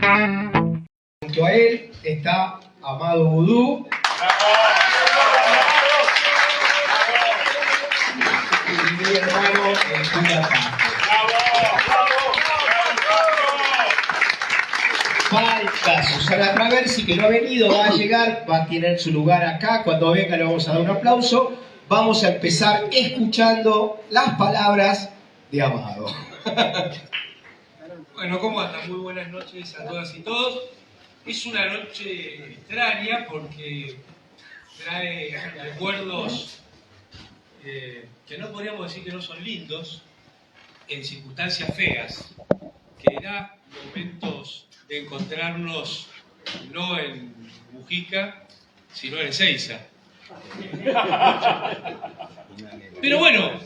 Junto a él está Amado Vudú. Y mi hermano, el cura Castro. Falta Susana Traversi, que no ha venido, va a llegar, va a tener su lugar acá. Cuando venga le vamos a dar un aplauso. Vamos a empezar escuchando las palabras de Amado. Bueno, ¿cómo andan? Muy buenas noches a todas y todos. Es una noche extraña porque trae recuerdos que no podríamos decir que no son lindos, en circunstancias feas, que da momentos de encontrarnos no en Mujica, sino en Ezeiza. Pero bueno,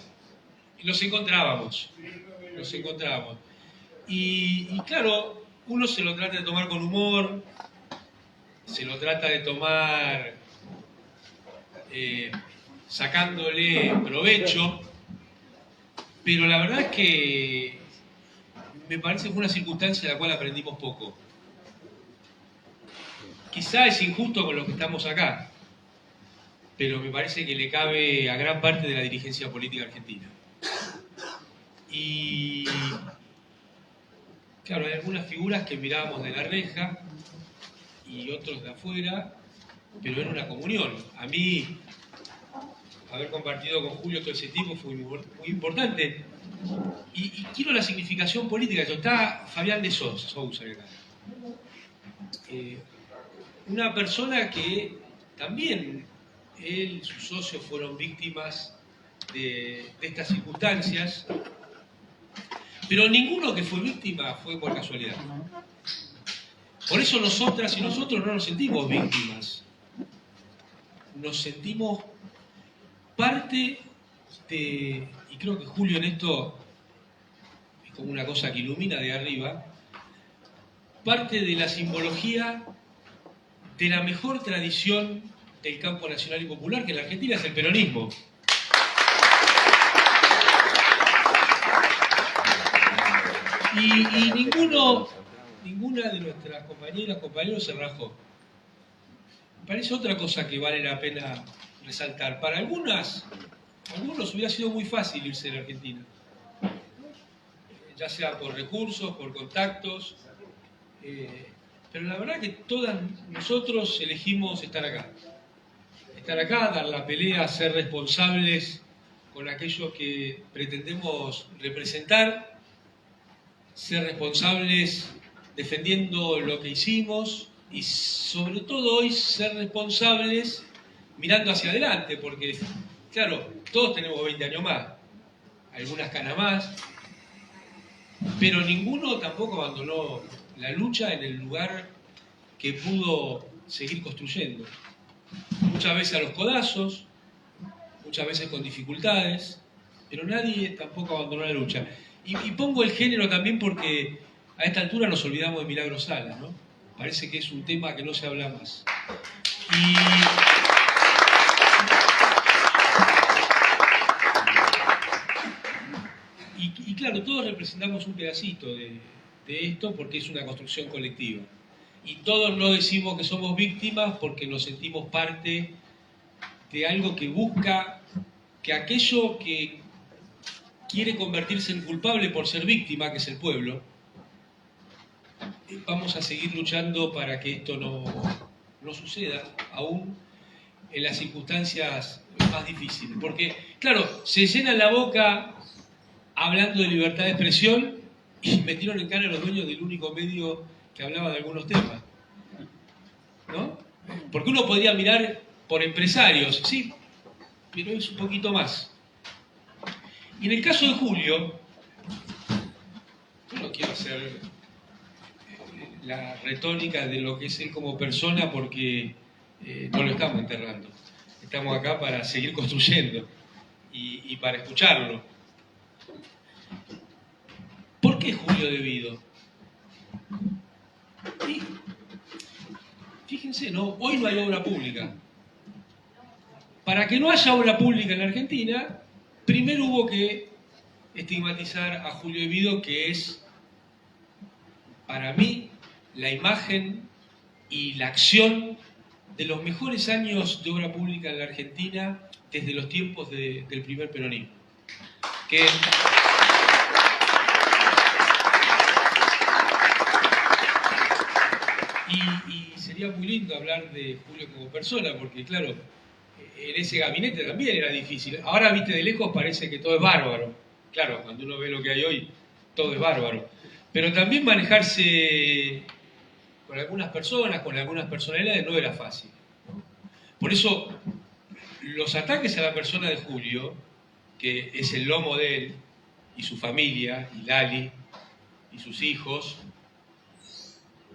nos encontrábamos. Y claro, uno se lo trata de tomar con humor, se lo trata de tomar sacándole provecho, pero la verdad es que me parece que fue una circunstancia de la cual aprendimos poco. Quizá es injusto con los que estamos acá, pero me parece que le cabe a gran parte de la dirigencia política argentina. Y claro, hay algunas figuras que mirábamos de la reja y otros de afuera, pero era una comunión. A mí, haber compartido con Julio todo ese tiempo fue muy importante. Y quiero la significación política. Está Fabián de Sousa acá. Una persona que también él y sus socios fueron víctimas de estas circunstancias, pero ninguno que fue víctima fue por casualidad. Por eso nosotras y nosotros no nos sentimos víctimas. Nos sentimos parte de, y creo que Julio en esto es como una cosa que ilumina de arriba, parte de la simbología de la mejor tradición del campo nacional y popular, que en la Argentina es el peronismo. Y ninguna de nuestras compañeros se rajó. Me parece otra cosa que vale la pena resaltar. Para algunos hubiera sido muy fácil irse de la Argentina, ya sea por recursos, por contactos, pero la verdad que todas nosotros elegimos estar acá, dar la pelea, ser responsables con aquello que pretendemos representar, ser responsables defendiendo lo que hicimos y sobre todo hoy ser responsables mirando hacia adelante, porque claro, todos tenemos 20 años más, algunas canas más, pero ninguno tampoco abandonó la lucha en el lugar que pudo seguir construyendo. Muchas veces a los codazos, muchas veces con dificultades, pero nadie tampoco abandonó la lucha. Y pongo el género también porque a esta altura nos olvidamos de Milagro Sala, ¿no? Parece que es un tema que no se habla más. Y claro, todos representamos un pedacito de esto porque es una construcción colectiva. Y todos no decimos que somos víctimas porque nos sentimos parte de algo que busca que aquello que quiere convertirse en culpable por ser víctima, que es el pueblo, vamos a seguir luchando para que esto no suceda, aún en las circunstancias más difíciles. Porque, claro, se llenan la boca hablando de libertad de expresión y metieron en cara a los dueños del único medio que hablaba de algunos temas, ¿no? Porque uno podría mirar por empresarios, sí, pero es un poquito más. Y en el caso de Julio, yo no quiero hacer la retórica de lo que es él como persona porque no lo estamos enterrando. Estamos acá para seguir construyendo y para escucharlo. ¿Por qué Julio Devido? Y fíjense, ¿no? Hoy no hay obra pública. Para que no haya obra pública en la Argentina, primero hubo que estigmatizar a Julio Devido, que es, para mí, la imagen y la acción de los mejores años de obra pública en la Argentina desde los tiempos del primer peronismo. Y sería muy lindo hablar de Julio como persona, porque claro, en ese gabinete también era difícil. Ahora, viste, de lejos parece que todo es bárbaro. Claro, cuando uno ve lo que hay hoy, todo es bárbaro. Pero también manejarse con algunas personas, con algunas personalidades, no era fácil, ¿no? Por eso, los ataques a la persona de Julio, que es el lomo de él, y su familia, y Lali, y sus hijos,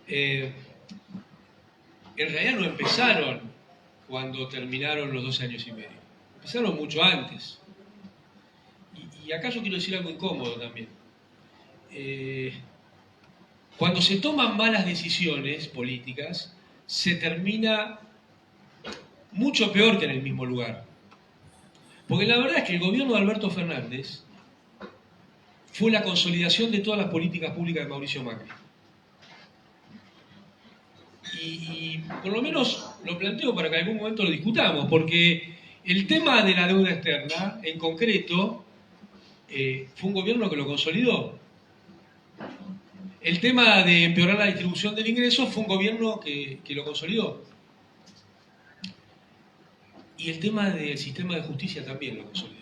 en realidad no empezaron cuando terminaron los 12 años y medio. Empezaron mucho antes. Y acá yo quiero decir algo incómodo también. Cuando se toman malas decisiones políticas, se termina mucho peor que en el mismo lugar. Porque la verdad es que el gobierno de Alberto Fernández fue la consolidación de todas las políticas públicas de Mauricio Macri. Y por lo menos lo planteo para que en algún momento lo discutamos, porque el tema de la deuda externa, en concreto, fue un gobierno que lo consolidó. El tema de empeorar la distribución del ingreso fue un gobierno que lo consolidó. Y el tema del sistema de justicia también lo consolidó.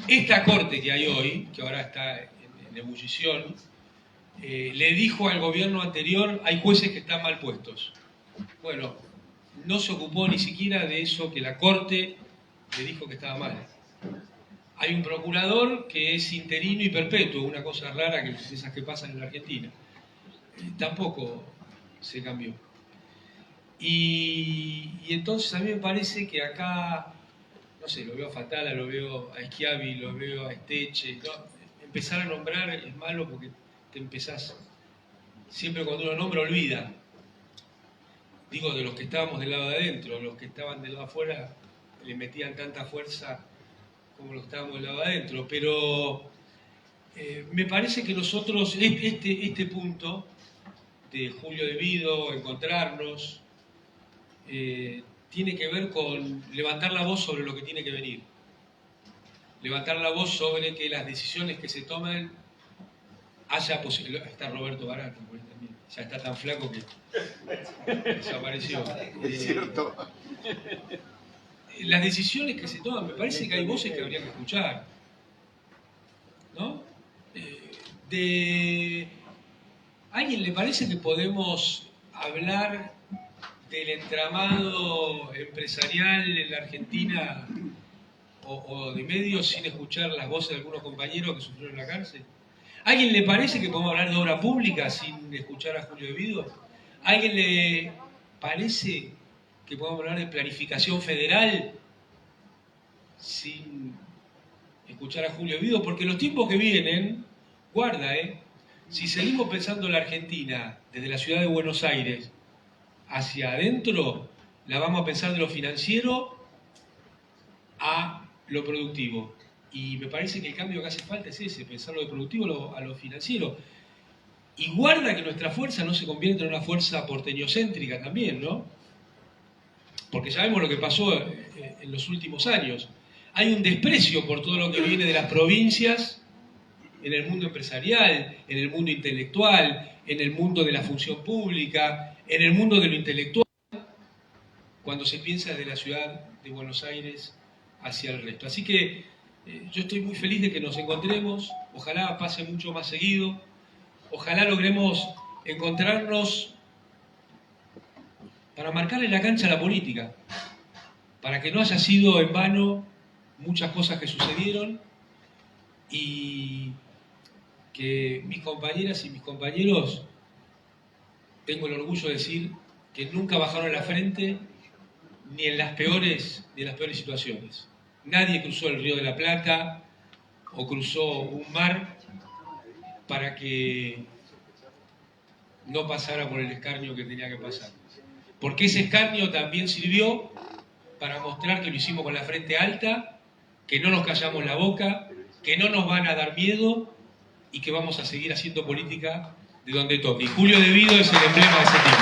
Esta corte que hay hoy, que ahora está en ebullición, le dijo al gobierno anterior, hay jueces que están mal puestos. Bueno, no se ocupó ni siquiera de eso que la corte le dijo que estaba mal. Hay un procurador que es interino y perpetuo, una cosa rara que esas que pasan en la Argentina. Tampoco se cambió. Y entonces a mí me parece que acá, no sé, lo veo a Fatala, lo veo a Schiavi, lo veo a Esteche, ¿no? Empezar a nombrar es malo porque te empezás, siempre cuando uno nombra olvida. Digo, de los que estábamos del lado de adentro, los que estaban del lado de afuera le metían tanta fuerza como los que estábamos del lado de adentro, pero me parece que nosotros, este punto de Julio de Vido, encontrarnos, tiene que ver con levantar la voz sobre lo que tiene que venir. Levantar la voz sobre que las decisiones que se tomen haya posibilidad. Está Roberto Barato, también. Ya está tan flaco que desapareció. Es cierto. Las decisiones que se toman, me parece que hay voces que habría que escuchar, ¿no? ¿A alguien le parece que podemos hablar del entramado empresarial en la Argentina o de medios sin escuchar las voces de algunos compañeros que sufrieron en la cárcel? ¿A alguien le parece que podemos hablar de obra pública sin escuchar a Julio de Vido? ¿A alguien le parece que podemos hablar de planificación federal sin escuchar a Julio de Vido? Porque los tiempos que vienen, guarda, si seguimos pensando en la Argentina desde la ciudad de Buenos Aires hacia adentro, la vamos a pensar de lo financiero a lo productivo. Y me parece que el cambio que hace falta es ese, pensar lo de productivo a lo financiero. Y guarda que nuestra fuerza no se convierta en una fuerza porteñocéntrica también, ¿no? Porque sabemos lo que pasó en los últimos años. Hay un desprecio por todo lo que viene de las provincias en el mundo empresarial, en el mundo intelectual, en el mundo de la función pública, en el mundo de lo intelectual, cuando se piensa de la ciudad de Buenos Aires hacia el resto. Así que yo estoy muy feliz de que nos encontremos, ojalá pase mucho más seguido, ojalá logremos encontrarnos para marcarle la cancha a la política, para que no haya sido en vano muchas cosas que sucedieron y que mis compañeras y mis compañeros, tengo el orgullo de decir que nunca bajaron la frente ni en las peores situaciones. Nadie cruzó el Río de la Plata o cruzó un mar para que no pasara por el escarnio que tenía que pasar. Porque ese escarnio también sirvió para mostrar que lo hicimos con la frente alta, que no nos callamos la boca, que no nos van a dar miedo y que vamos a seguir haciendo política de donde toque. Y Julio De Vido es el emblema de ese tiempo.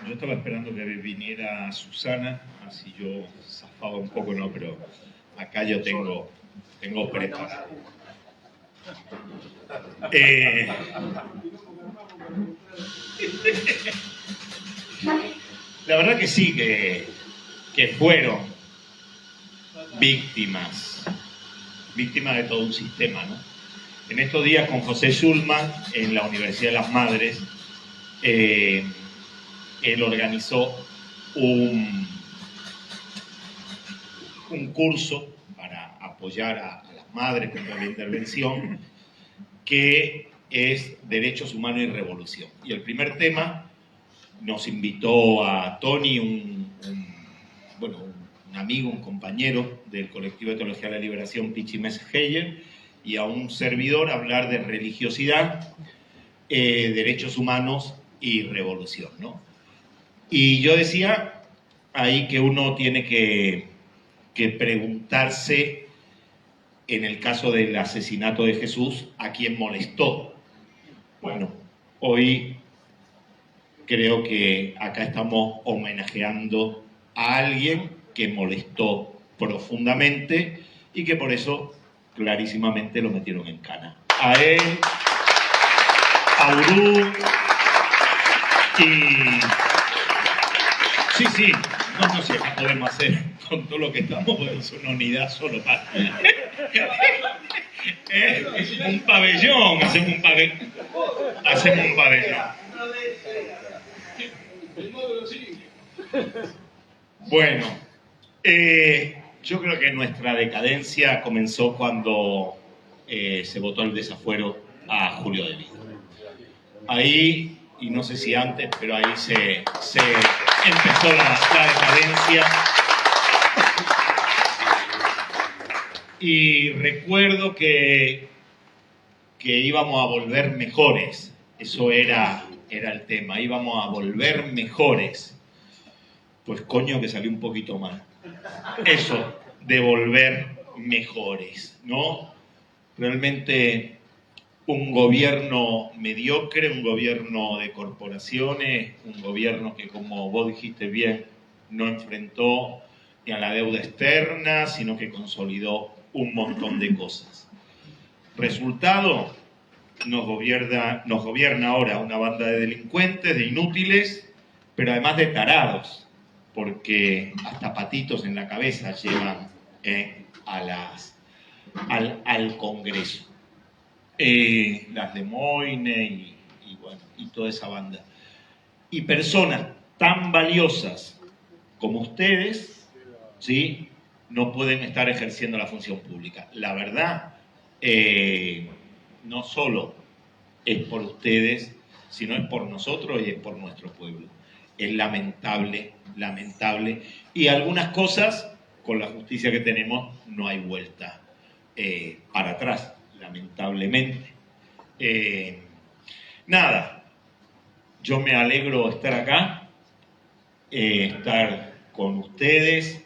Yo estaba esperando que viniera Susana, así yo zafaba un poco, ¿no? Pero acá yo tengo preparado. La verdad que sí, que fueron víctimas de todo un sistema, ¿no? En estos días con José Schulman, en la Universidad de las Madres, él organizó un curso para apoyar a las madres contra la intervención, que es Derechos Humanos y Revolución. Y el primer tema nos invitó a Tony, un amigo, un compañero del colectivo de Teología de la Liberación, Pichi Messenger, y a un servidor a hablar de religiosidad, derechos humanos y revolución, ¿no? Y yo decía ahí que uno tiene que preguntarse, en el caso del asesinato de Jesús, ¿a quién molestó? Bueno, hoy creo que acá estamos homenajeando a alguien que molestó profundamente y que por eso clarísimamente lo metieron en cana. A él, a Urú y... Sí, no sé qué podemos hacer con todo lo que estamos, porque es una unidad solo para... un pabellón, hacemos un pabellón. Bueno, yo creo que nuestra decadencia comenzó cuando se votó el desafuero a Julio De Vido. Ahí, y no sé si antes, pero ahí se empezó la decadencia. Y recuerdo que íbamos a volver mejores. Eso era el tema, íbamos a volver mejores. Pues coño que salió un poquito mal. Eso, de volver mejores, ¿no? Realmente un gobierno mediocre, un gobierno de corporaciones, un gobierno que, como vos dijiste bien, no enfrentó ni a la deuda externa, sino que consolidó un montón de cosas. Resultado, nos gobierna ahora una banda de delincuentes, de inútiles, pero además de tarados, porque hasta patitos en la cabeza llevan al Congreso. Las de Moine y toda esa banda. Y personas tan valiosas como ustedes, ¿sí?, no pueden estar ejerciendo la función pública. La verdad, no solo es por ustedes, sino es por nosotros y es por nuestro pueblo. Es lamentable. Y algunas cosas, con la justicia que tenemos, no hay vuelta para atrás, lamentablemente. Nada, yo me alegro de estar acá, estar con ustedes.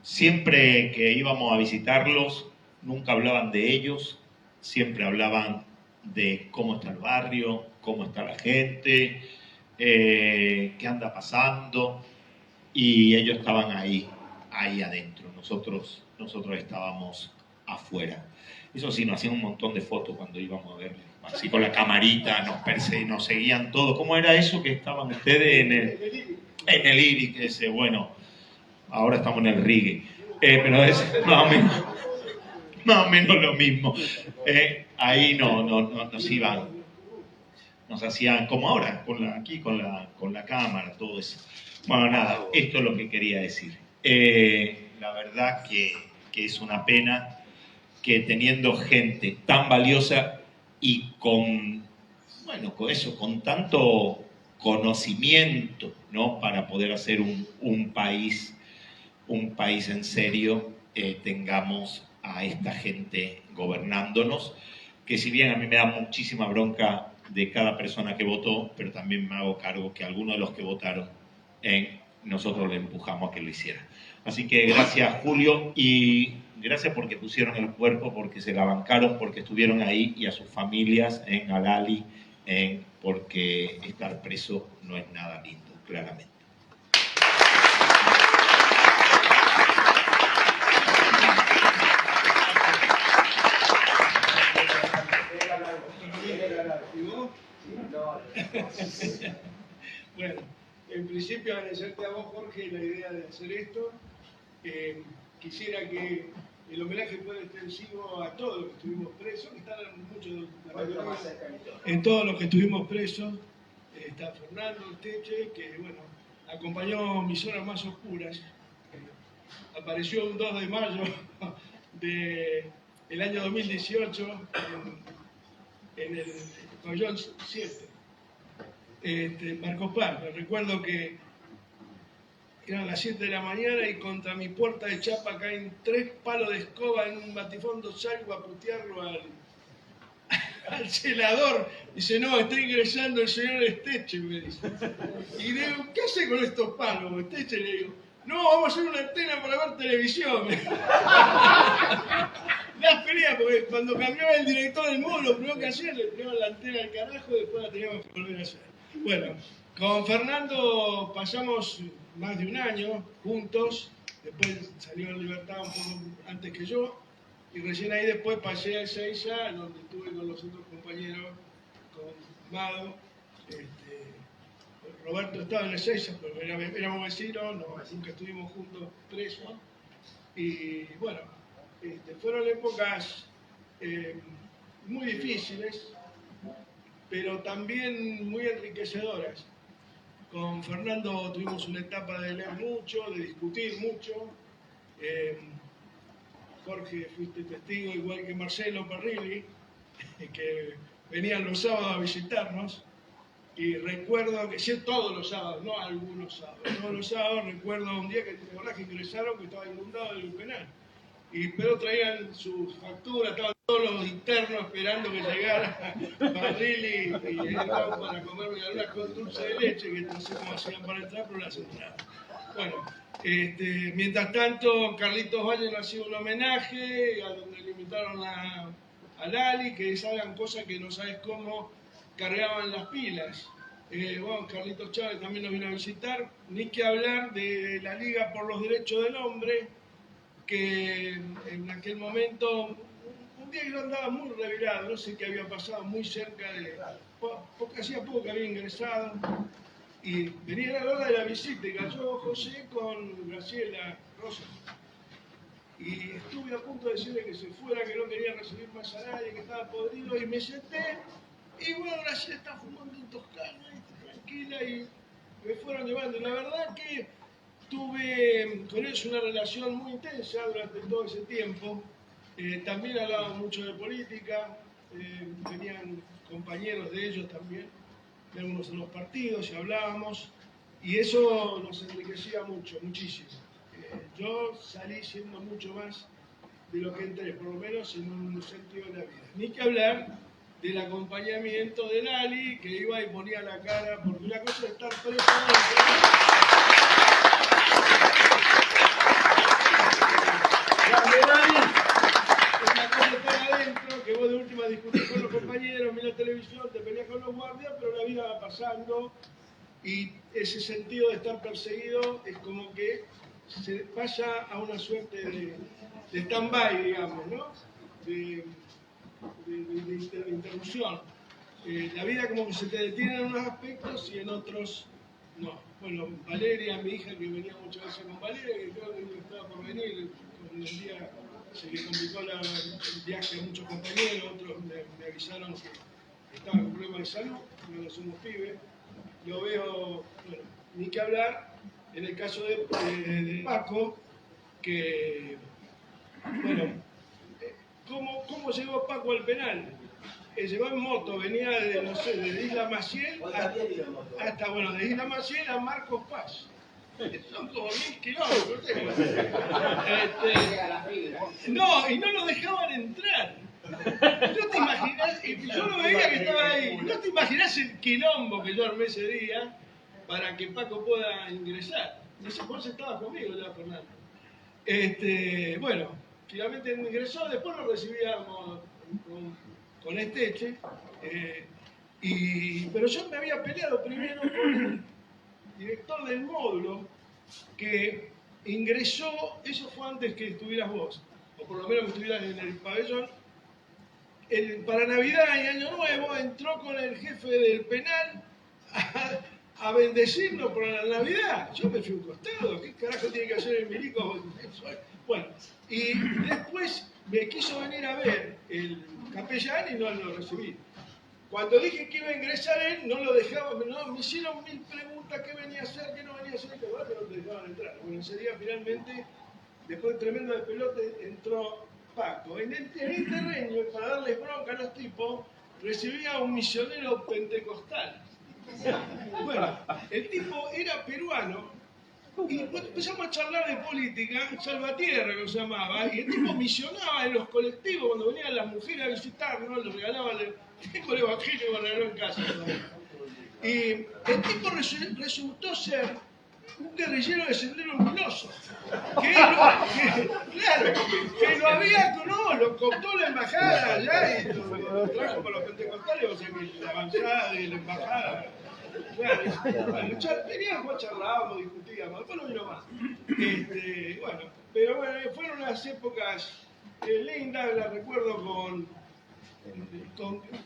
Siempre que íbamos a visitarlos, nunca hablaban de ellos, siempre hablaban de cómo está el barrio, cómo está la gente, qué anda pasando, y ellos estaban ahí adentro, nosotros estábamos afuera. Eso sí, nos hacían un montón de fotos cuando íbamos a verles, así con la camarita, nos seguían todos. ¿Cómo era eso que estaban ustedes en el IRI? Que ese, bueno, ahora estamos en el Rigue, pero es más o menos lo mismo. Ahí nos iban, nos hacían como ahora, aquí con la cámara, todo eso. Bueno, nada, esto es lo que quería decir. La verdad que es una pena que teniendo gente tan valiosa y con tanto conocimiento, ¿no?, para poder hacer un país en serio, tengamos a esta gente gobernándonos, que si bien a mí me da muchísima bronca de cada persona que votó, pero también me hago cargo que algunos de los que votaron, nosotros le empujamos a que lo hiciera. Así que gracias, Julio, y gracias porque pusieron el cuerpo, porque se la bancaron, porque estuvieron ahí, y a sus familias en Al-Ahly, porque estar preso no es nada lindo, claramente. Bueno, en principio agradecerte a vos, Jorge, la idea de hacer esto. Quisiera que el homenaje fuera extensivo a todos los que estuvimos presos, que están muchos, la mayoría, en todos los que estuvimos presos. Está Fernando Esteche, que bueno, acompañó mis horas más oscuras. Apareció un 2 de mayo del año 2018 en el pabellón 7. Marcos Paz. Recuerdo que eran las 7 de la mañana y contra mi puerta de chapa caen 3 palos de escoba en un batifondo. Salgo a putearlo al celador. Dice, no, está ingresando el señor Esteche, me dice. Y le digo, ¿qué hace con estos palos, Esteche? Le digo, no, vamos a hacer una antena para ver televisión. Las peleas, porque cuando cambiaba el director del módulo, lo primero que hacía, le tiraban la antena al carajo y después la teníamos que volver a hacer. Bueno, con Fernando pasamos más de un año juntos, después salió en libertad un poco antes que yo, y recién ahí después pasé a Ezeiza, donde estuve con los otros compañeros, con Mado. Roberto estaba en Ezeiza, pero éramos vecinos, nunca estuvimos juntos presos. Y bueno, fueron épocas muy difíciles, pero también muy enriquecedoras. Con Fernando tuvimos una etapa de leer mucho, de discutir mucho. Jorge, fuiste testigo, igual que Marcelo Parrilli, que venían los sábados a visitarnos. Y recuerdo que, sí, todos los sábados, no algunos sábados, todos los sábados recuerdo un día que ingresaron, que estaba inundado el penal. Pero traían sus facturas, estaban todos los internos esperando que llegara Parrilli y llegaban para comer algunas con dulce de leche, que no sé cómo hacían para entrar, pero las entraban. Bueno, mientras tanto, Carlitos Valle nos hacía un homenaje, a donde le invitaron a Lali, que hagan cosas que no sabes cómo cargaban las pilas. Bueno, Carlitos Chávez también nos vino a visitar, ni que hablar de la Liga por los Derechos del Hombre, que en aquel momento, un día yo andaba muy revirado, no sé qué había pasado, muy cerca de, porque hacía poco que había ingresado, y venía la hora de la visita y cayó José con Graciela Rosa. Y estuve a punto de decirle que se fuera, que no quería recibir más a nadie, que estaba podrido, y me senté, y bueno, Graciela está fumando en Toscana, tranquila, y me fueron llevando. Y la verdad que tuve con ellos una relación muy intensa durante todo ese tiempo. También hablaban mucho de política, tenían compañeros de ellos también, de algunos de los partidos, y hablábamos, y eso nos enriquecía mucho, muchísimo. Yo salí siendo mucho más de lo que entré, por lo menos en un sentido de la vida. Ni que hablar del acompañamiento de Lali, que iba y ponía la cara, porque una cosa es estar preso una cosa estar adentro, que vos de última discutís con los compañeros, mirás televisión, te peleas con los guardias, pero la vida va pasando, y ese sentido de estar perseguido es como que se pasa a una suerte de stand-by, digamos, ¿no? De interrupción. La vida como que se te detiene en unos aspectos y en otros no. Bueno, Valeria, mi hija, que venía muchas veces con Valeria, que creo que estaba por venir, con el día se le complicó el viaje a muchos compañeros, otros me avisaron que estaban con problemas de salud, no somos pibes. Lo veo, bueno, ni que hablar, en el caso de Paco, que, bueno, ¿cómo llegó Paco al penal? Llegó en moto, venía de, no sé, de Isla Maciel hasta, bueno, de Isla Maciel a Marcos Paz. Son como 1000 kilómetros. No, y no lo dejaban entrar. No te imaginas, y yo lo veía que estaba ahí, no te imaginas el quilombo que yo armé ese día para que Paco pueda ingresar. No sé, vos estabas conmigo ya, Fernando. Bueno, finalmente ingresó, después lo recibíamos con Esteche, pero yo me había peleado primero con el director del módulo, que ingresó, eso fue antes que estuvieras vos, o por lo menos que estuvieras en el pabellón. Para Navidad y Año Nuevo entró con el jefe del penal a bendecirlo por la Navidad. Yo me fui a un costado, ¿qué carajo tiene que hacer el milico? Bueno, y después me quiso venir a ver el capellán y no lo recibí. Cuando dije que iba a ingresar él, no lo dejaba, me hicieron 1000 preguntas, qué venía a hacer, qué no venía a hacer, que bueno, que no te dejaban entrar. Bueno, ese día finalmente, después de tremendo despelote, entró Paco. En el terreno, para darles bronca a los tipos, recibía a un misionero pentecostal. Bueno, el tipo era peruano y empezamos a charlar de política, Salvatierra lo llamaba, y el tipo misionaba en los colectivos cuando venían las mujeres a visitarnos, les regalaban el evangelio y lo regaló en casa. Y el tipo resultó ser un guerrillero de Sendero Luminoso, que lo había, no, lo cooptó la embajada allá y lo trajo para los pentecostales, o sea que la avanzada y la embajada. Veníamos, charlábamos, discutíamos, después no vino más. Bueno, pero bueno, fueron unas épocas lindas, las recuerdo con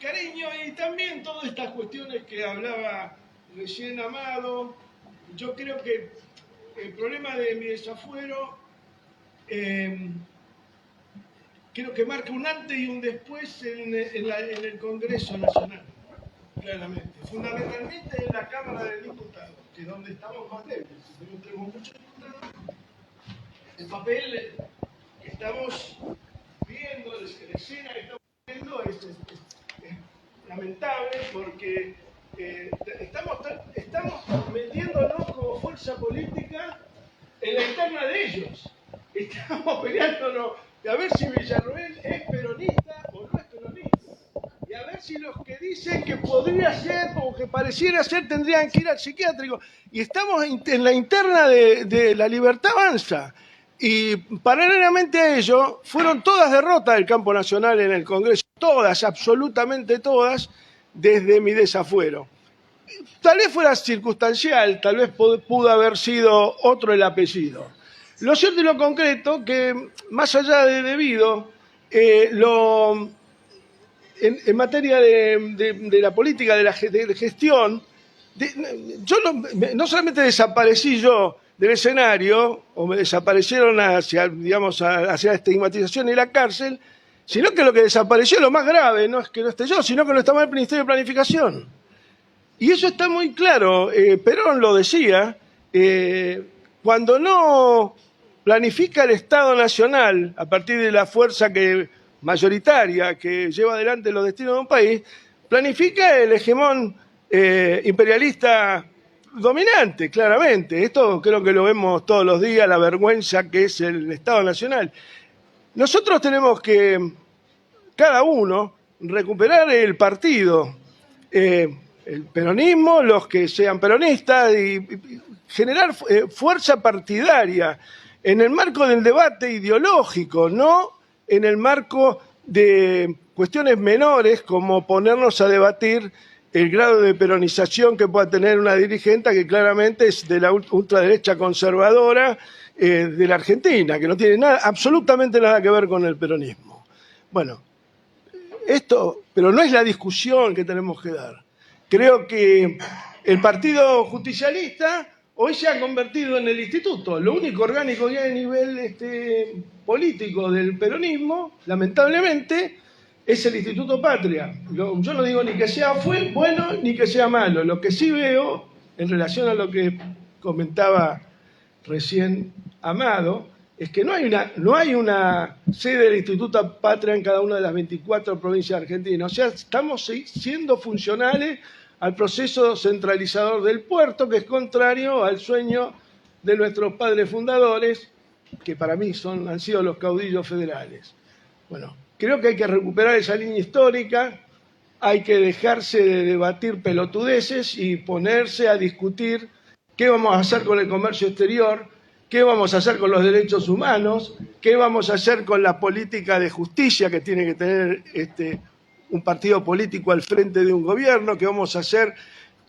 cariño, y también todas estas cuestiones que hablaba recién Amado. Yo creo que el problema de mi desafuero creo que marca un antes y un después en el Congreso Nacional, claramente. Fundamentalmente en la Cámara de Diputados, que es donde estamos más débiles. Tenemos muchos diputados. El papel que estamos viendo, la escena que estamos viendo es lamentable, porque estamos metiéndonos como fuerza política en la interna de ellos. Estamos peleándonos de a ver si Villarroel es peronista o no es peronista. Y a ver si los que dicen que podría ser o que pareciera ser tendrían que ir al psiquiátrico. Y estamos en la interna de La Libertad Avanza. Y paralelamente a ello, fueron todas derrotas del campo nacional en el Congreso. Todas, absolutamente todas, desde mi desafuero. Tal vez fuera circunstancial, tal vez pudo haber sido otro el apellido. Lo cierto y lo concreto que, más allá de debido, en materia de la política, de gestión, yo no solamente desaparecí yo del escenario, o me desaparecieron hacia la estigmatización y la cárcel, sino que lo que desapareció, lo más grave, no es que no esté yo, sino que no estaba en el Ministerio de Planificación. Y eso está muy claro. Perón lo decía, cuando no planifica el Estado Nacional a partir de la fuerza mayoritaria que lleva adelante los destinos de un país, planifica el hegemón imperialista dominante, claramente. Esto creo que lo vemos todos los días, la vergüenza que es el Estado Nacional. Nosotros tenemos que, cada uno, recuperar el partido, el peronismo, los que sean peronistas, y generar fuerza partidaria en el marco del debate ideológico, no en el marco de cuestiones menores como ponernos a debatir el grado de peronización que pueda tener una dirigente que claramente es de la ultraderecha conservadora de la Argentina, que no tiene absolutamente nada que ver con el peronismo. Bueno, pero no es la discusión que tenemos que dar. Creo que el Partido Justicialista hoy se ha convertido en el instituto. Lo único orgánico que hay a nivel político del peronismo, lamentablemente, es el Instituto Patria. Yo no digo ni que sea bueno ni que sea malo. Lo que sí veo, en relación a lo que comentaba recién Amado, es que no hay una sede del Instituto Patria en cada una de las 24 provincias argentinas. O sea, estamos siendo funcionales al proceso centralizador del puerto, que es contrario al sueño de nuestros padres fundadores, que para mí han sido los caudillos federales. Bueno, creo que hay que recuperar esa línea histórica, hay que dejarse de debatir pelotudeces y ponerse a discutir qué vamos a hacer con el comercio exterior, ¿Qué vamos a hacer con los derechos humanos? ¿Qué vamos a hacer con la política de justicia que tiene que tener un partido político al frente de un gobierno? ¿Qué vamos a hacer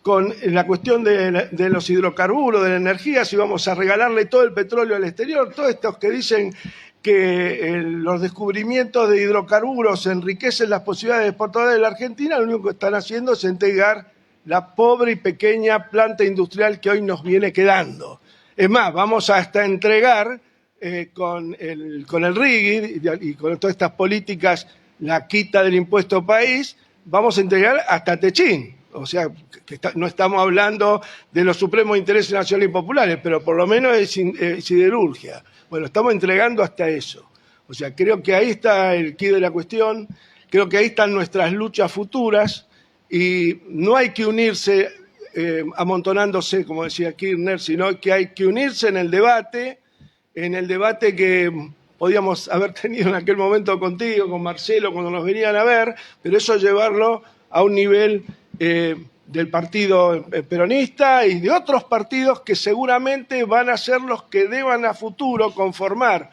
con la cuestión de los hidrocarburos, de la energía? Si vamos a regalarle todo el petróleo al exterior. Todos estos que dicen que los descubrimientos de hidrocarburos enriquecen las posibilidades exportadoras de la Argentina, lo único que están haciendo es entregar la pobre y pequeña planta industrial que hoy nos viene quedando. Es más, vamos hasta entregar con el RIGI y con todas estas políticas, la quita del impuesto país, vamos a entregar hasta Techín. O sea, no estamos hablando de los supremos intereses nacionales y populares, pero por lo menos es siderurgia. Bueno, estamos entregando hasta eso. O sea, creo que ahí está el quid de la cuestión, creo que ahí están nuestras luchas futuras y no hay que unirse amontonándose, como decía Kirchner, sino que hay que unirse en el debate que podíamos haber tenido en aquel momento contigo, con Marcelo, cuando nos venían a ver, pero eso llevarlo a un nivel del partido peronista y de otros partidos que seguramente van a ser los que deban a futuro conformar,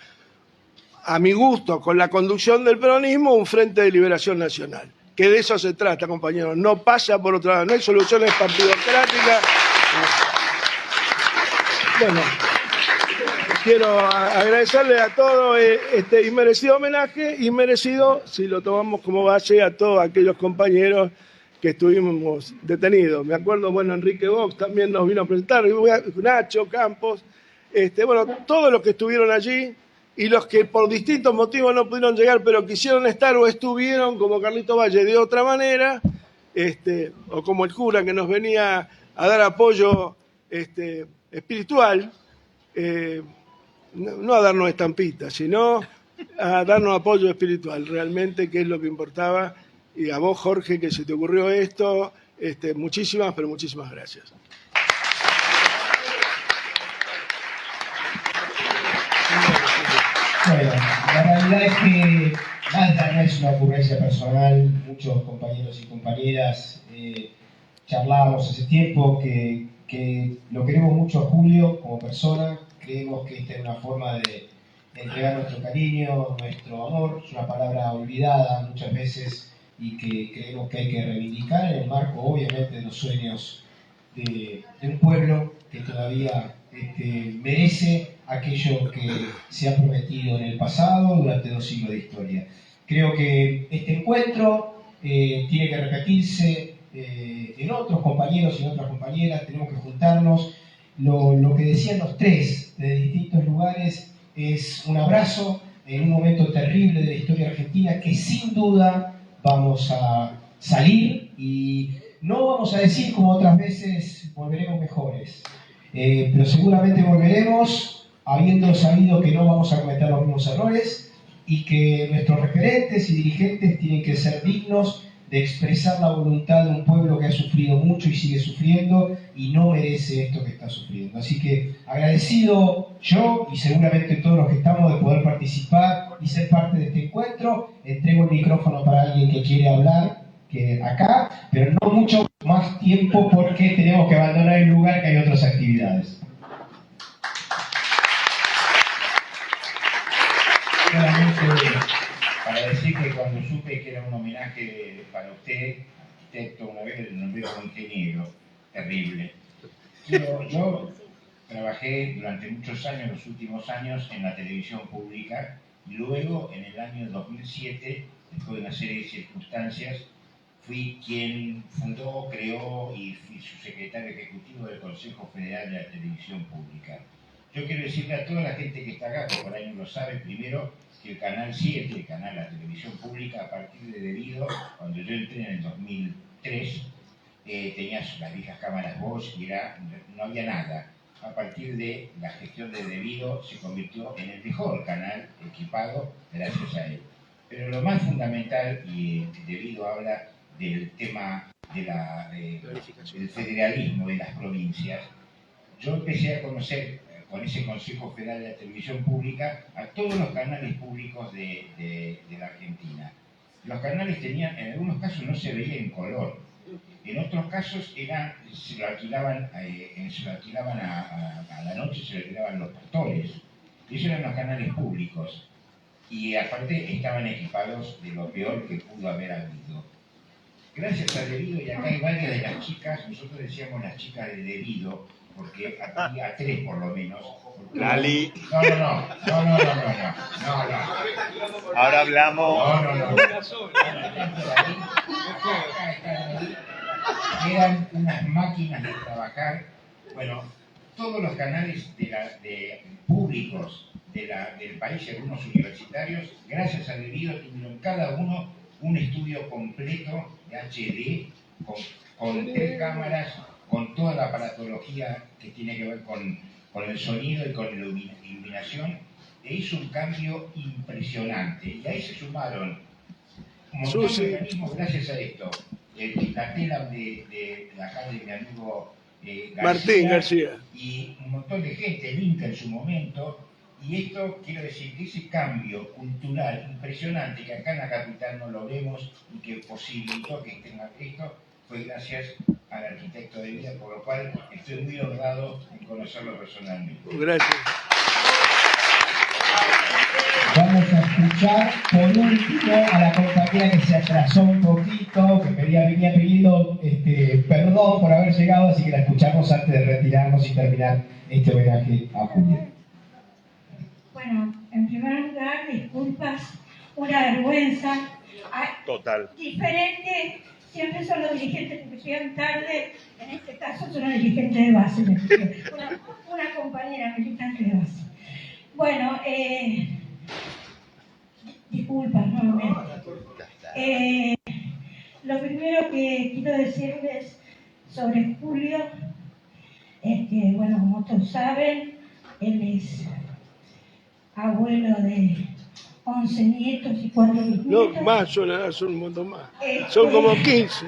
a mi gusto, con la conducción del peronismo, un frente de liberación nacional. Que de eso se trata, compañeros. No pasa por otra lado, no hay soluciones partidocráticas. Bueno, quiero agradecerle a todos este inmerecido homenaje y merecido, si lo tomamos como base, a todos aquellos compañeros que estuvimos detenidos. Me acuerdo, bueno, Enrique Vox también nos vino a presentar, Nacho Campos, bueno, todos los que estuvieron allí y los que por distintos motivos no pudieron llegar, pero quisieron estar o estuvieron, como Carlito Valle, de otra manera, o como el cura que nos venía a dar apoyo espiritual, no a darnos estampitas, sino a darnos apoyo espiritual, realmente, que es lo que importaba. Y a vos, Jorge, que se te ocurrió esto, muchísimas, pero muchísimas gracias. Bueno, la realidad es que Malta no es una ocurrencia personal. Muchos compañeros y compañeras charlábamos hace tiempo que lo queremos mucho a Julio como persona. Creemos que esta es una forma de entregar nuestro cariño, nuestro amor. Es una palabra olvidada muchas veces y que creemos que hay que reivindicar en el marco, obviamente, de los sueños de un pueblo que todavía merece aquello que se ha prometido en el pasado durante 2 siglos de historia. Creo que este encuentro tiene que repetirse en otros compañeros y en otras compañeras. Tenemos que juntarnos. Lo que decían los tres de distintos lugares es un abrazo en un momento terrible de la historia argentina que sin duda vamos a salir y no vamos a decir como otras veces volveremos mejores, pero seguramente volveremos habiendo sabido que no vamos a cometer los mismos errores y que nuestros referentes y dirigentes tienen que ser dignos de expresar la voluntad de un pueblo que ha sufrido mucho y sigue sufriendo y no merece esto que está sufriendo. Así que agradecido yo y seguramente todos los que estamos de poder participar y ser parte de este encuentro. Entrego el micrófono para alguien que quiere hablar acá, pero no mucho más tiempo porque tenemos que abandonar el lugar, que hay otras actividades. Solamente para decir que cuando supe que era un homenaje para usted, arquitecto, una vez el nombré como ingeniero, terrible. Pero yo trabajé durante muchos años, los últimos años, en la televisión pública y luego, en el año 2007, después de una serie de circunstancias, fui quien fundó, creó y fui su secretario ejecutivo del Consejo Federal de la Televisión Pública. Yo quiero decirle a toda la gente que está acá, que por ahí no lo sabe, primero, que el Canal 7, el canal de la televisión pública, a partir de Debido, cuando yo entré en el 2003, tenía las viejas cámaras Bosch y no había nada. A partir de la gestión de Debido se convirtió en el mejor canal equipado gracias a él. Pero lo más fundamental, y Debido habla del tema del federalismo de las provincias, yo empecé a conocer con ese Consejo Federal de la Televisión Pública a todos los canales públicos de la Argentina. Los canales tenían, en algunos casos no se veía en color, En otros casos se lo alquilaban, a la noche, se lo alquilaban los pastores. Esos eran los canales públicos. Y aparte estaban equipados de lo peor que pudo haber habido. Gracias a Debido, y acá hay varias de las chicas, nosotros decíamos las chicas de Debido, porque había 3 por lo menos. Lali. No. Ahora hablamos. No. Eran unas máquinas de trabajar. Bueno, todos los canales públicos del país, algunos universitarios, gracias a Debido, tuvieron cada uno un estudio completo de HD, con 3 cámaras, con toda la aparatología que tiene que ver con el sonido y con la iluminación, e hizo un cambio impresionante. Y ahí se sumaron un montón de organismos gracias a esto. La tela de acá de mi amigo Martín García. Y un montón de gente, el Inca en su momento. Y esto, quiero decir, que ese cambio cultural impresionante que acá en la capital no lo vemos y que posibilitó que tenga esto, fue gracias al arquitecto de vida, por lo cual estoy muy honrado en conocerlo personalmente. Gracias. Vamos a escuchar por último a la compañera que se atrasó un poquito, que venía pidiendo perdón por haber llegado, así que la escuchamos antes de retirarnos y terminar este homenaje a Julia. Bueno, en primer lugar, disculpas, una vergüenza. Total. Diferente, siempre son los dirigentes que llegan tarde, en este caso son los dirigentes de base, una compañera militante de base. Bueno, disculpas nuevamente. Lo primero que quiero decirles sobre Julio es que, bueno, como todos saben, él es abuelo de 11 nietos y 4 bisnietos. No, más, son un montón más. Son como 15.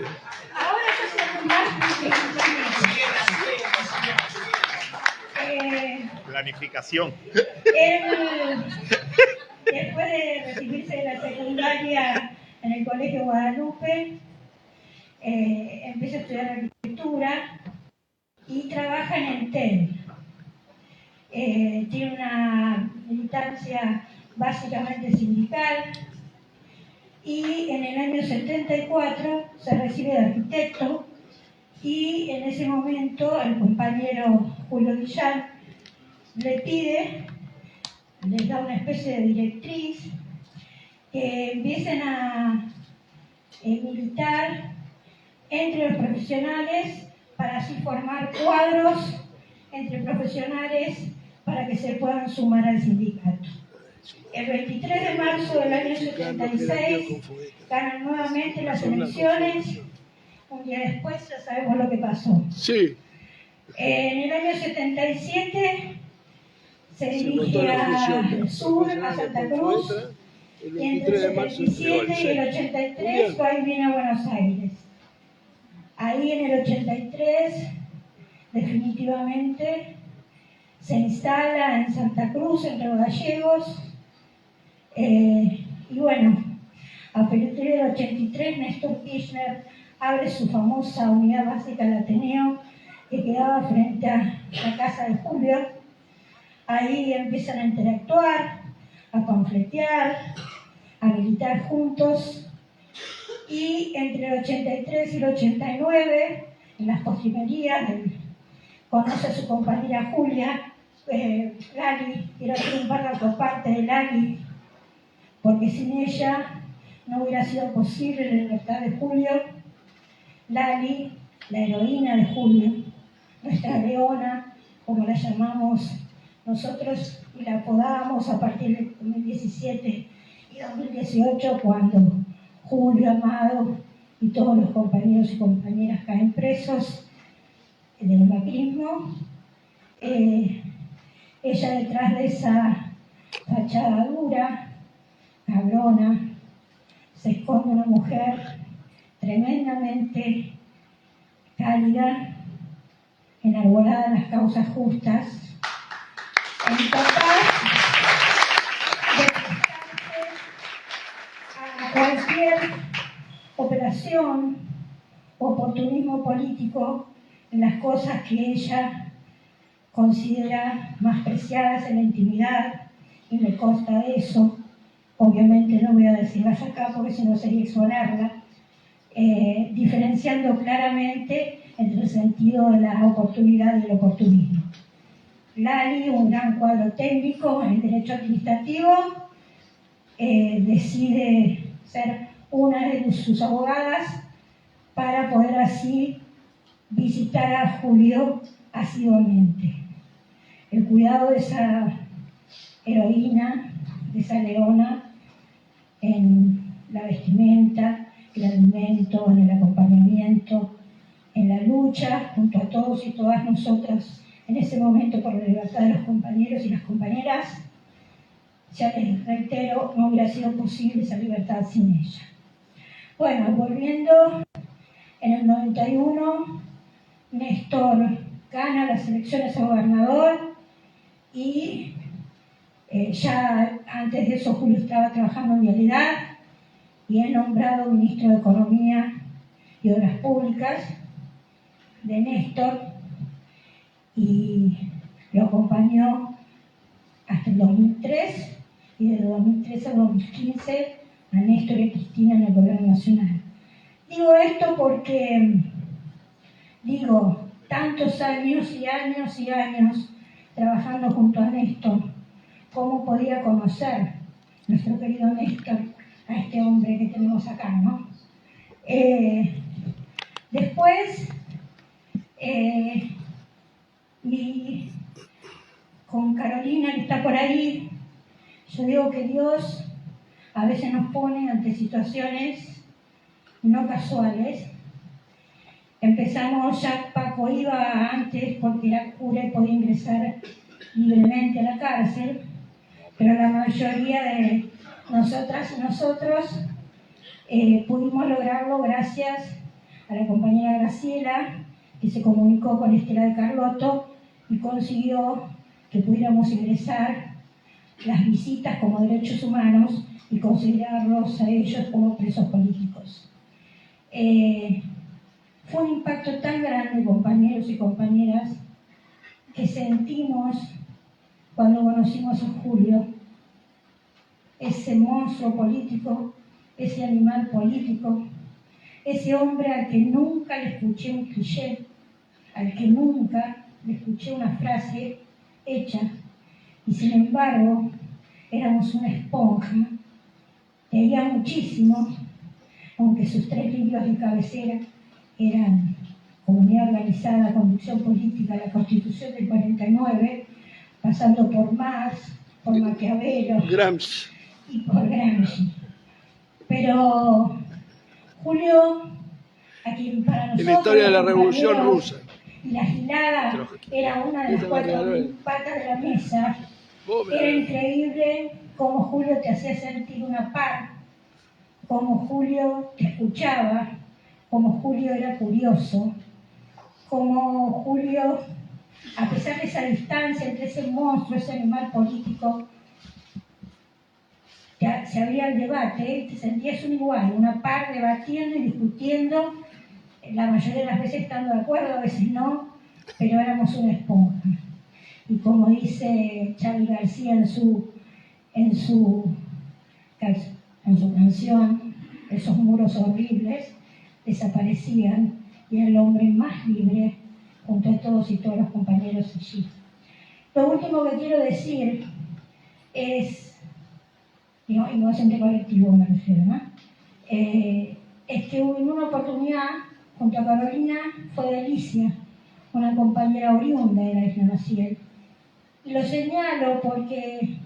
Ahora ya son más porque Planificación. él, después de recibirse de la secundaria en el Colegio Guadalupe, empieza a estudiar arquitectura y trabaja en el TEN. Tiene una militancia básicamente sindical y en el año 74 se recibe de arquitecto y en ese momento el compañero Julio Guillán les da una especie de directriz que empiecen a militar entre los profesionales para así formar cuadros entre profesionales para que se puedan sumar al sindicato. El 23 de marzo del año 76 ganan nuevamente las elecciones. Un día después ya sabemos lo que pasó. Sí. En el año 77 se dirige al sur, a Santa Cruz, y entre el 77 y el 83 va y viene a Buenos Aires. Ahí en el 83 definitivamente se instala en Santa Cruz, entre los gallegos, y bueno, a partir del 83 Néstor Kirchner abre su famosa unidad básica del Ateneo, que quedaba frente a la casa de Julio. Ahí empiezan a interactuar, a panfletear, a militar juntos, y entre el 83 y el 89, en las postrimerías, conoce a su compañera Julia, Lali. Quiero triunfar por parte de Lali, porque sin ella no hubiera sido posible la libertad de Julio. Lali, la heroína de Julio, nuestra leona, como la llamamos nosotros y la apodamos a partir del 2017 y 2018, cuando Julio, Amado y todos los compañeros y compañeras caen presos del macrismo. Ella, detrás de esa fachada dura, cabrona, se esconde una mujer tremendamente cálida, enarbolada en las causas justas, incapaz de prestarse a cualquier operación oportunismo político en las cosas que ella considera más preciadas en la intimidad, y me consta de eso. Obviamente no voy a decirlas acá porque si no sería exponerla, diferenciando claramente entre el sentido de la oportunidad y el oportunismo. Lali, un gran cuadro técnico en derecho administrativo, decide ser una de sus abogadas para poder así visitar a Julio asiduamente. El cuidado de esa heroína, de esa leona, en la vestimenta, el alimento, en el acompañamiento, en la lucha junto a todos y todas nosotras en ese momento por la libertad de los compañeros y las compañeras. Ya les reitero, no hubiera sido posible esa libertad sin ella. Bueno, volviendo, en el 91, Néstor gana las elecciones a gobernador y ya antes de eso Julio estaba trabajando en Vialidad y es nombrado ministro de Economía y Obras Públicas de Néstor y lo acompañó hasta el 2003 y desde 2003 al 2015 a Néstor y a Cristina en el gobierno nacional. Digo esto porque, tantos años y años y años trabajando junto a Néstor, ¿cómo podía conocer nuestro querido Néstor a este hombre que tenemos acá, no? Después, con Carolina, que está por ahí, yo digo que Dios a veces nos pone ante situaciones no casuales. Empezamos, ya Paco iba antes porque era cura y podía ingresar libremente a la cárcel, pero la mayoría de nosotras y nosotros pudimos lograrlo gracias a la compañera Graciela, que se comunicó con Estela de Carlotto y consiguió que pudiéramos ingresar las visitas como derechos humanos y considerarlos a ellos como presos políticos. Fue un impacto tan grande, compañeros y compañeras, que sentimos cuando conocimos a Julio, ese monstruo político, ese animal político, ese hombre al que nunca le escuché un cliché, al que nunca le escuché una frase hecha, y sin embargo éramos una esponja, leía muchísimo, aunque sus 3 libros de cabecera eran Comunidad Organizada, Conducción Política, la Constitución del 49, pasando por Marx, por Maquiavelo Gramsci. y por Gramsci. Pero Julio, a quien para nosotros, En la historia de la los Revolución compañeros Rusa. y la gilada era una de las 4 patas de la mesa, era increíble cómo Julio te hacía sentir una par, cómo Julio te escuchaba, cómo Julio era curioso, cómo Julio, a pesar de esa distancia entre ese monstruo, ese animal político, se abría el debate, te sentías un igual, una par debatiendo y discutiendo, la mayoría de las veces estando de acuerdo, a veces no, pero éramos una esponja. Y como dice Charly García en su canción, esos muros horribles desaparecían y era el hombre más libre junto a todos y todos los compañeros allí. Lo último que quiero decir es, inconsciente colectivo me refiero, ¿no? Es que en una oportunidad, junto a Carolina, fue Delicia, una compañera oriunda de la Isla Maciel. Y lo señalo porque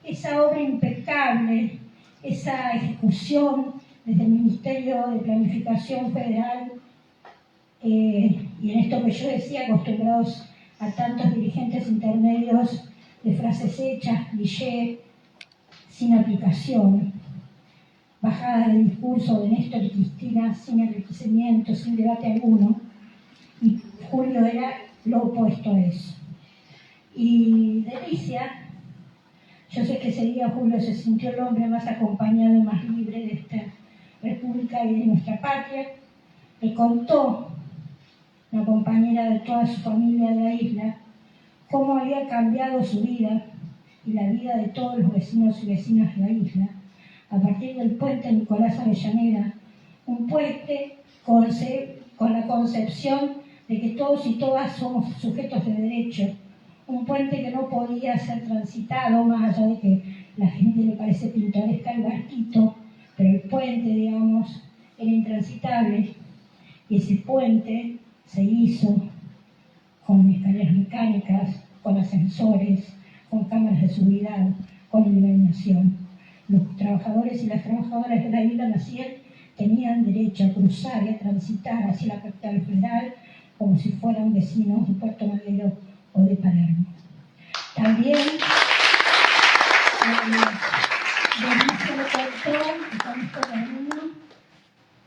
esa obra impecable, esa ejecución desde el Ministerio de Planificación Federal, y en esto que yo decía, acostumbrados a tantos dirigentes intermedios de frases hechas, cliché, sin aplicación, bajada del discurso de Néstor y Cristina sin enriquecimiento, sin debate alguno, y Julio era lo opuesto a eso. Y Delicia, yo sé que ese día Julio se sintió el hombre más acompañado y más libre de esta república y de nuestra patria, le contó, una compañera de toda su familia de la isla, cómo había cambiado su vida y la vida de todos los vecinos y vecinas de la isla a partir del puente Nicolás Avellaneda, un puente con la concepción de que todos y todas somos sujetos de derecho, un puente que no podía ser transitado, más allá de que la gente le parece pintoresca el barquito, pero el puente, digamos, era intransitable, y ese puente se hizo con escaleras mecánicas, con ascensores, con cámaras de seguridad, con iluminación. Los trabajadores y las trabajadoras de la isla Maciel tenían derecho a cruzar y a transitar hacia la capital federal como si fueran vecinos de Puerto Madero o de Palermo. También Denise le contó, y con esto termino,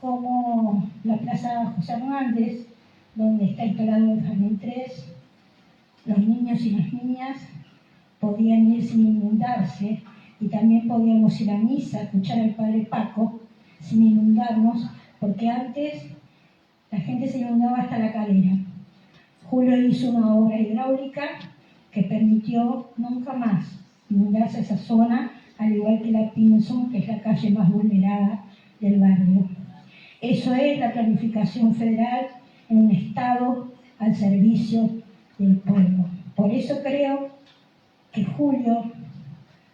como la Plaza José Hernández, donde está instalado el Jardín 3, los niños y las niñas podían ir sin inundarse y también podíamos ir a misa, a escuchar al Padre Paco, sin inundarnos, porque antes la gente se inundaba hasta la cadera. Julio hizo una obra hidráulica que permitió nunca más inundarse esa zona, al igual que la Pinson, que es la calle más vulnerada del barrio. Eso es la planificación federal en un Estado al servicio del pueblo. Por eso creo que Julio,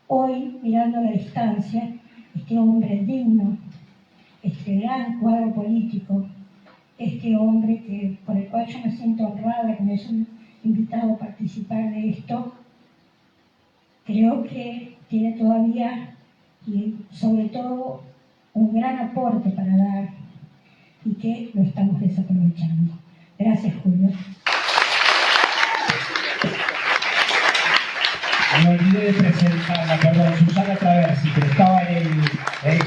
hoy, mirando a la distancia, este hombre digno, este gran cuadro político, este hombre por el cual yo me siento honrada que me hayan invitado a participar de esto, creo que tiene todavía, y sobre todo, un gran aporte para dar y que lo estamos desaprovechando. Gracias, Julio. Me olvidé de presentarla, perdón, Susana Traversi, que estaba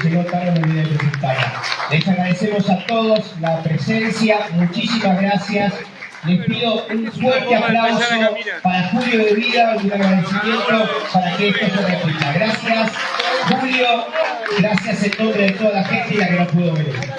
llegó tarde, me olvidé de presentarla. Les agradecemos a todos la presencia, muchísimas gracias. Les pido un fuerte aplauso para Julio de Vida y un agradecimiento para que esto se repita. Gracias, Julio, gracias en nombre de toda la gente y la que no pudo venir.